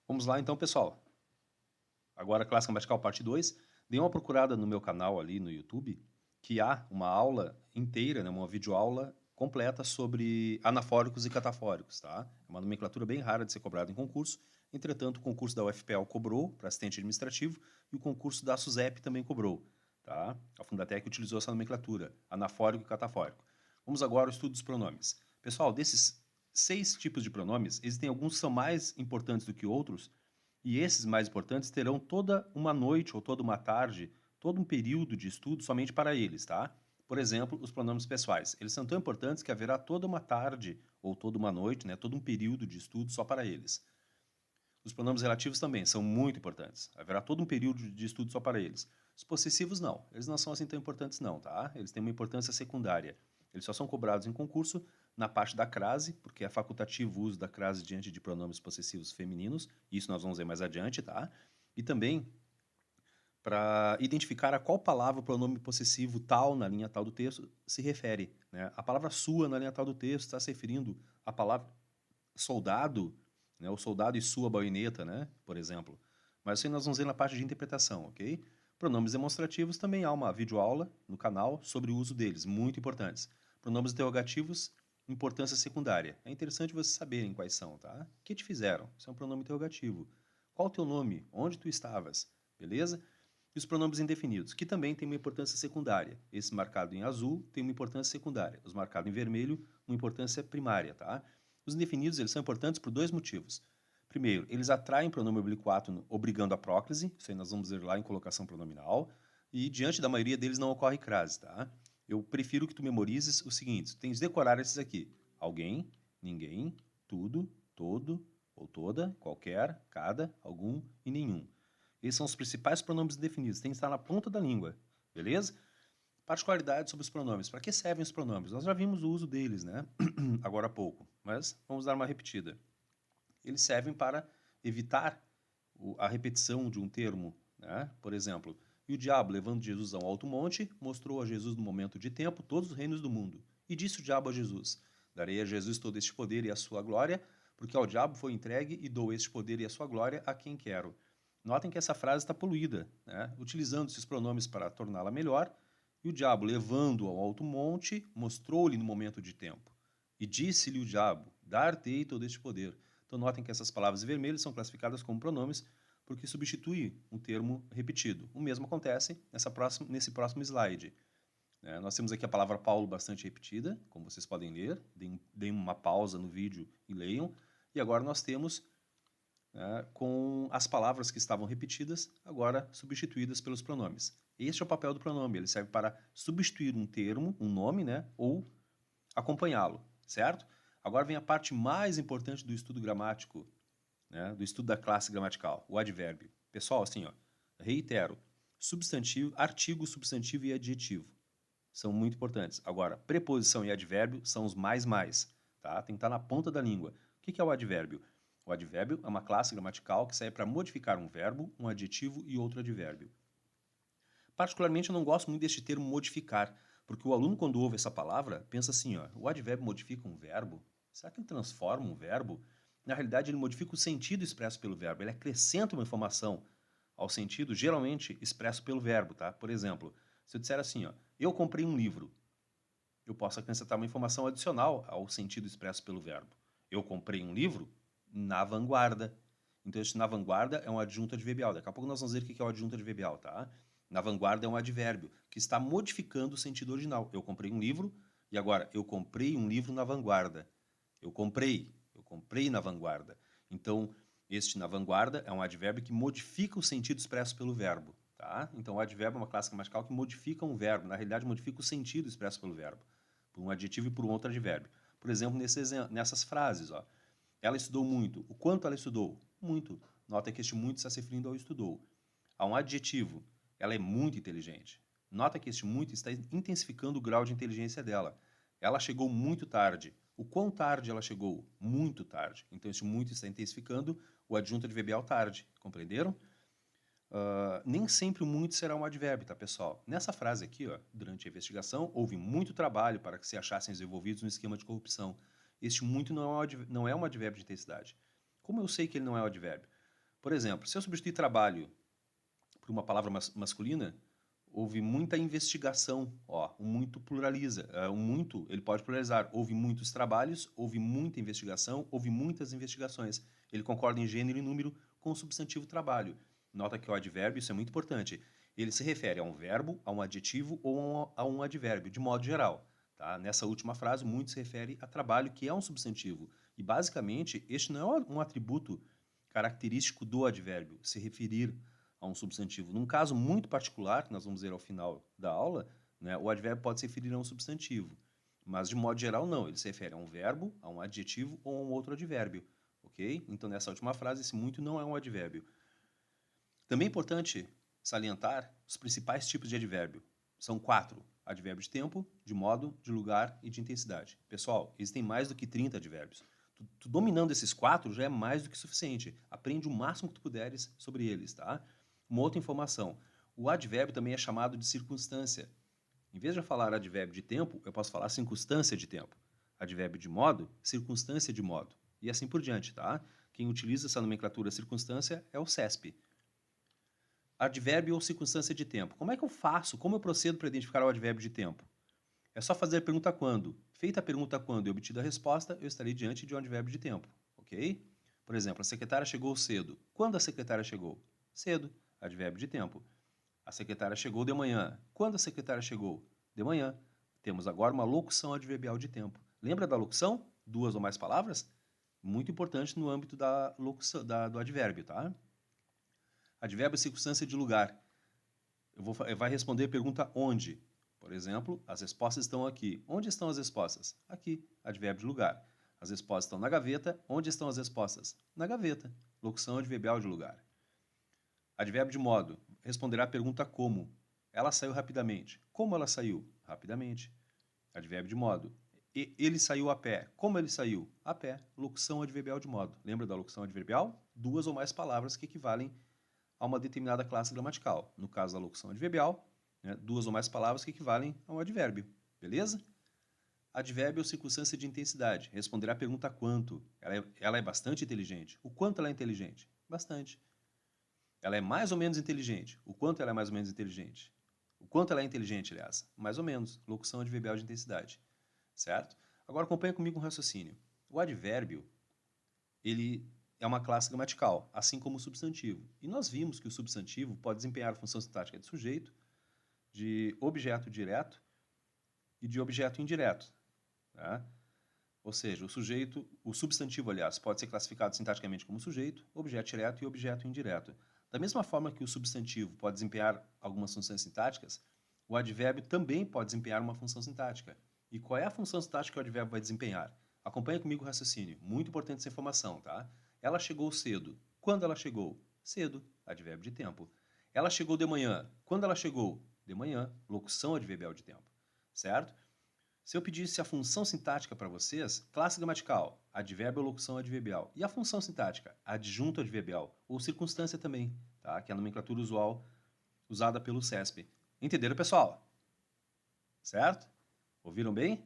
Vamos lá então, pessoal. Agora, Clássica Gramatical parte 2. Dê uma procurada no meu canal ali no YouTube, que há uma aula inteira, né, uma videoaula completa sobre anafóricos e catafóricos, tá? É uma nomenclatura bem rara de ser cobrada em concurso. Entretanto, o concurso da UFPEL cobrou para assistente administrativo e o concurso da SUSEP também cobrou, tá? A Fundatec utilizou essa nomenclatura, anafórico e catafórico. Vamos agora ao estudo dos pronomes. Pessoal, desses 6 tipos de pronomes, existem alguns que são mais importantes do que outros, e esses mais importantes terão toda uma noite ou toda uma tarde, todo um período de estudo somente para eles, tá? Por exemplo, os pronomes pessoais. Eles são tão importantes que haverá toda uma tarde ou toda uma noite, né, todo um período de estudo só para eles. Os pronomes relativos também são muito importantes. Haverá todo um período de estudo só para eles. Os possessivos não. Eles não são assim tão importantes não, tá? Eles têm uma importância secundária. Eles só são cobrados em concurso na parte da crase, porque é facultativo o uso da crase diante de pronomes possessivos femininos. Isso nós vamos ver mais adiante, tá? E também para identificar a qual palavra o pronome possessivo tal na linha tal do texto se refere, né? A palavra sua na linha tal do texto está se referindo à palavra soldado, né? O soldado e sua baioneta, né? Por exemplo. Mas isso aí nós vamos ver na parte de interpretação, ok? Pronomes demonstrativos também há uma videoaula no canal sobre o uso deles, muito importantes. Pronomes interrogativos, importância secundária. É interessante vocês saberem quais são, tá? O que te fizeram? Isso é um pronome interrogativo. Qual o teu nome? Onde tu estavas? Beleza? E os pronomes indefinidos, que também têm uma importância secundária. Esse marcado em azul tem uma importância secundária. Os marcados em vermelho, uma importância primária, tá? Os indefinidos, eles são importantes por dois motivos. Primeiro, eles atraem pronome oblíquo obrigando a próclise, isso aí nós vamos ver lá em colocação pronominal, e diante da maioria deles não ocorre crase, tá? Eu prefiro que tu memorizes o seguinte, tu tens de decorar esses aqui. Alguém, ninguém, tudo, todo ou toda, qualquer, cada, algum e nenhum. Esses são os principais pronomes indefinidos, tem que estar na ponta da língua, beleza? Particularidades sobre os pronomes. Para que servem os pronomes? Nós já vimos o uso deles, né? Agora há pouco, mas vamos dar uma repetida. Eles servem para evitar a repetição de um termo, né? Por exemplo, e o diabo, levando Jesus a um alto monte, mostrou a Jesus no momento de tempo todos os reinos do mundo. E disse o diabo a Jesus: darei a Jesus todo este poder e a sua glória, porque ao diabo foi entregue e dou este poder e a sua glória a quem quero. Notem que essa frase está poluída, né? Utilizando esses pronomes para torná-la melhor. E o diabo, levando-o ao alto monte, mostrou-lhe no momento de tempo. E disse-lhe o diabo: dar-te-ei todo este poder. Então, notem que essas palavras vermelhas são classificadas como pronomes porque substitui um termo repetido. O mesmo acontece nesse próximo slide. Nós temos aqui a palavra Paulo bastante repetida, como vocês podem ler. Deem uma pausa no vídeo e leiam. E agora nós temos, né, com as palavras que estavam repetidas, agora substituídas pelos pronomes. Este é o papel do pronome. Ele serve para substituir um termo, um nome, né, ou acompanhá-lo, certo? Agora vem a parte mais importante do estudo gramático, né, do estudo da classe gramatical, o advérbio. Pessoal, assim, ó, reitero, substantivo, artigo, substantivo e adjetivo são muito importantes. Agora, preposição e advérbio são os mais, tá? Tem que estar na ponta da língua. O que é o advérbio? O advérbio é uma classe gramatical que serve para modificar um verbo, um adjetivo e outro advérbio. Particularmente, eu não gosto muito deste termo modificar, porque o aluno, quando ouve essa palavra, pensa assim, ó, o advérbio modifica um verbo? Será que ele transforma um verbo? Na realidade, ele modifica o sentido expresso pelo verbo, ele acrescenta uma informação ao sentido geralmente expresso pelo verbo, tá? Por exemplo, se eu disser assim, ó, eu comprei um livro, eu posso acrescentar uma informação adicional ao sentido expresso pelo verbo. Eu comprei um livro na vanguarda. Então, esse na vanguarda é um adjunto adverbial. Daqui a pouco nós vamos ver o que é o adjunto adverbial, tá? Na vanguarda é um advérbio que está modificando o sentido original. Eu comprei um livro e agora eu comprei um livro na vanguarda. Eu comprei na vanguarda. Então, este na vanguarda é um advérbio que modifica o sentido expresso pelo verbo, tá? Então, o advérbio é uma classe gramatical que modifica um verbo, na realidade modifica o sentido expresso pelo verbo, por um adjetivo e por um outro advérbio. Por exemplo, nessas frases, ó, ela estudou muito. O quanto ela estudou? Muito. Nota que este muito está se referindo ao estudou. Há um adjetivo. Ela é muito inteligente. Nota que este muito está intensificando o grau de inteligência dela. Ela chegou muito tarde. O quão tarde ela chegou? Muito tarde. Então, este muito está intensificando o adjunto adverbial tarde. Compreenderam? Nem sempre o muito será um advérbio, tá, pessoal? Nessa frase aqui, ó, durante a investigação, houve muito trabalho para que se achassem os envolvidos no esquema de corrupção. Este muito não é um advérbio de intensidade. Como eu sei que ele não é um advérbio? Por exemplo, se eu substituir trabalho por uma palavra masculina, houve muita investigação. Ó, o muito pluraliza. O muito, ele pode pluralizar. Houve muitos trabalhos, houve muita investigação, houve muitas investigações. Ele concorda em gênero e número com o substantivo trabalho. Nota que o advérbio, isso é muito importante, ele se refere a um verbo, a um adjetivo ou a um advérbio, de modo geral. Tá? Nessa última frase, muito se refere a trabalho, que é um substantivo. E, basicamente, este não é um atributo característico do advérbio, se referir a um substantivo. Num caso muito particular, que nós vamos ver ao final da aula, né, o advérbio pode se referir a um substantivo. Mas, de modo geral, não. Ele se refere a um verbo, a um adjetivo ou a um outro advérbio. Ok? Então, nessa última frase, esse muito não é um advérbio. Também é importante salientar os principais tipos de advérbio. São 4. Advérbio de tempo, de modo, de lugar e de intensidade. Pessoal, existem mais do que 30 advérbios. Tu dominando esses 4 já é mais do que suficiente. Aprende o máximo que tu puderes sobre eles, tá? Uma outra informação. O advérbio também é chamado de circunstância. Em vez de eu falar advérbio de tempo, eu posso falar circunstância de tempo. Advérbio de modo, circunstância de modo. E assim por diante, tá? Quem utiliza essa nomenclatura circunstância é o CESP. Advérbio ou circunstância de tempo. Como é que eu faço? Como eu procedo para identificar o advérbio de tempo? É só fazer a pergunta quando. Feita a pergunta quando e obtida a resposta, eu estarei diante de um advérbio de tempo, ok? Por exemplo, a secretária chegou cedo. Quando a secretária chegou? Cedo. Advérbio de tempo. A secretária chegou de manhã. Quando a secretária chegou? De manhã. Temos agora uma locução adverbial de tempo. Lembra da locução? 2 ou mais palavras? Muito importante no âmbito da locução, do advérbio, tá? Advérbio circunstância de lugar. Vai responder a pergunta onde. Por exemplo, as respostas estão aqui. Onde estão as respostas? Aqui. Advérbio de lugar. As respostas estão na gaveta. Onde estão as respostas? Na gaveta. Locução adverbial de lugar. Advérbio de modo. Responderá a pergunta como. Ela saiu rapidamente. Como ela saiu? Rapidamente. Advérbio de modo. Ele saiu a pé. Como ele saiu? A pé. Locução adverbial de modo. Lembra da locução adverbial? 2 ou mais palavras que equivalem a uma determinada classe gramatical. No caso da locução adverbial, 2 ou mais palavras que equivalem a um advérbio. Beleza? Advérbio ou circunstância de intensidade. Responderá a pergunta quanto. Ela é bastante inteligente. O quanto ela é inteligente? Bastante. Ela é mais ou menos inteligente. O quanto ela é mais ou menos inteligente? O quanto ela é inteligente, aliás? Mais ou menos. Locução adverbial de intensidade. Certo? Agora acompanha comigo um raciocínio. O advérbio, ele é uma classe gramatical, assim como o substantivo. E nós vimos que o substantivo pode desempenhar a função sintática de sujeito, de objeto direto e de objeto indireto. Tá? Ou seja, o substantivo, aliás, pode ser classificado sintaticamente como sujeito, objeto direto e objeto indireto. Da mesma forma que o substantivo pode desempenhar algumas funções sintáticas, o advérbio também pode desempenhar uma função sintática. E qual é a função sintática que o advérbio vai desempenhar? Acompanha comigo o raciocínio. Muito importante essa informação, tá? Ela chegou cedo. Quando ela chegou? Cedo. Advérbio de tempo. Ela chegou de manhã. Quando ela chegou? De manhã. Locução adverbial de tempo. Certo? Se eu pedisse a função sintática para vocês, classe gramatical, advérbio ou locução adverbial. E a função sintática? Adjunto adverbial. Ou circunstância também, tá? Que é a nomenclatura usual usada pelo CESP. Entenderam, pessoal? Certo? Ouviram bem?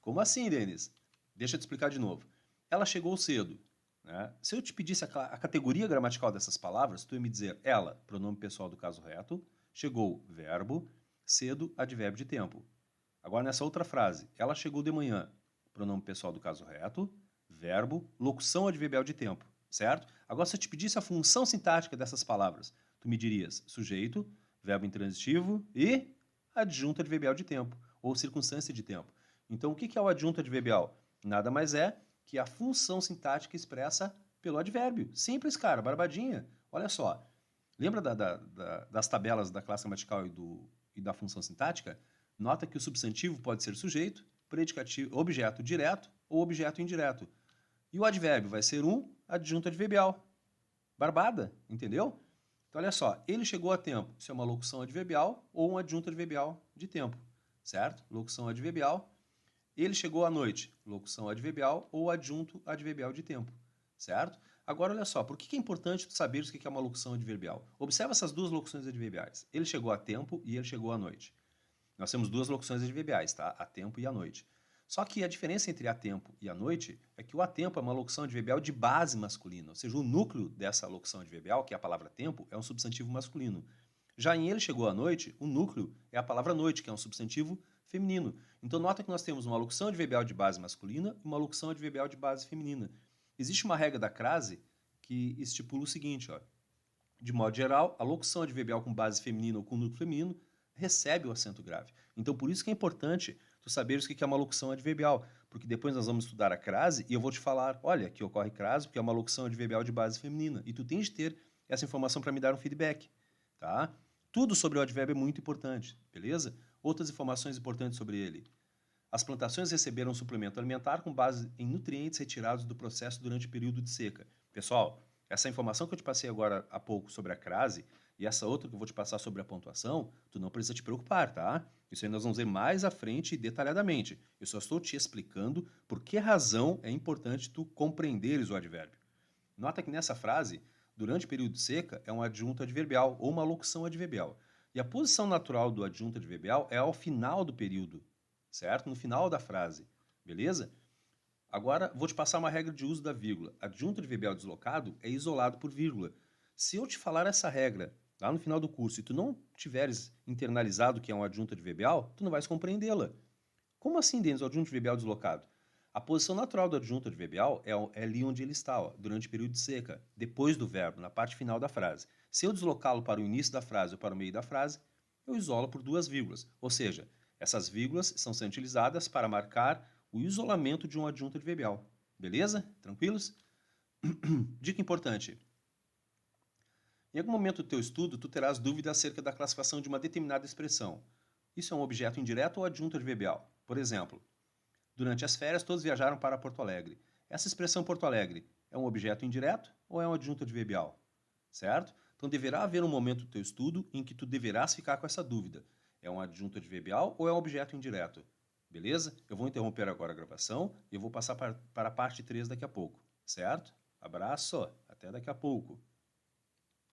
Como assim, Denis? Deixa eu te explicar de novo. Ela chegou cedo. Né? Se eu te pedisse a categoria gramatical dessas palavras, tu ia me dizer ela, pronome pessoal do caso reto, chegou, verbo, cedo, advérbio de tempo. Agora, nessa outra frase, ela chegou de manhã, pronome pessoal do caso reto, verbo, locução adverbial de tempo, certo? Agora, se eu te pedisse a função sintática dessas palavras, tu me dirias sujeito, verbo intransitivo e adjunto adverbial de tempo, ou circunstância de tempo. Então, o que é o adjunto adverbial? Nada mais é que a função sintática expressa pelo advérbio. Simples, cara, barbadinha. Olha só. Lembra das tabelas da classe gramatical e da função sintática? Nota que o substantivo pode ser sujeito, predicativo, objeto direto ou objeto indireto. E o advérbio vai ser um adjunto adverbial. Barbada, entendeu? Então, olha só. Ele chegou a tempo. Isso é uma locução adverbial ou um adjunto adverbial de tempo. Certo? Locução adverbial. Ele chegou à noite, locução adverbial ou adjunto adverbial de tempo, certo? Agora, olha só, por que é importante tu saberes o que é uma locução adverbial? Observa essas 2 locuções adverbiais. Ele chegou a tempo e ele chegou à noite. Nós temos 2 locuções adverbiais, tá? A tempo e à noite. Só que a diferença entre a tempo e a noite é que o a tempo é uma locução adverbial de base masculina, ou seja, o núcleo dessa locução adverbial, que é a palavra tempo, é um substantivo masculino. Já em ele chegou à noite, o núcleo é a palavra noite, que é um substantivo feminino. Então nota que nós temos uma locução adverbial de base masculina e uma locução adverbial de base feminina. Existe uma regra da crase que estipula o seguinte, ó. De modo geral, a locução adverbial com base feminina ou com núcleo feminino recebe o acento grave. Então, por isso que é importante tu saberes o que é uma locução adverbial, porque depois nós vamos estudar a crase e eu vou te falar, olha, aqui ocorre crase porque é uma locução adverbial de base feminina, e tu tens de ter essa informação para me dar um feedback, tá? Tudo sobre o advérbio é muito importante, beleza? Outras informações importantes sobre ele. As plantações receberam um suplemento alimentar com base em nutrientes retirados do processo durante o período de seca. Pessoal, essa informação que eu te passei agora há pouco sobre a crase e essa outra que eu vou te passar sobre a pontuação, tu não precisa te preocupar, tá? Isso aí nós vamos ver mais à frente e detalhadamente. Eu só estou te explicando por que razão é importante tu compreenderes o advérbio. Nota que nessa frase, durante o período de seca, é um adjunto adverbial ou uma locução adverbial. E a posição natural do adjunto adverbial é ao final do período, certo? No final da frase, beleza? Agora, vou te passar uma regra de uso da vírgula. Adjunto adverbial deslocado é isolado por vírgula. Se eu te falar essa regra lá no final do curso e tu não tiveres internalizado que é um adjunto adverbial, tu não vais compreendê-la. Como assim, Denis, o adjunto adverbial deslocado? A posição natural do adjunto adverbial é ali onde ele está, ó, durante o período de seca, depois do verbo, na parte final da frase. Se eu deslocá-lo para o início da frase ou para o meio da frase, eu isolo por duas vírgulas. Ou seja, essas vírgulas são sendo utilizadas para marcar o isolamento de um adjunto adverbial. Beleza? Tranquilos? Dica importante. Em algum momento do teu estudo, tu terás dúvida acerca da classificação de uma determinada expressão. Isso é um objeto indireto ou adjunto adverbial? Por exemplo, durante as férias, todos viajaram para Porto Alegre. Essa expressão Porto Alegre é um objeto indireto ou é um adjunto adverbial? Certo? Então deverá haver um momento do teu estudo em que tu deverás ficar com essa dúvida. É um adjunto adverbial ou é um objeto indireto? Beleza? Eu vou interromper agora a gravação e eu vou passar para a parte 3 daqui a pouco. Certo? Abraço, até daqui a pouco.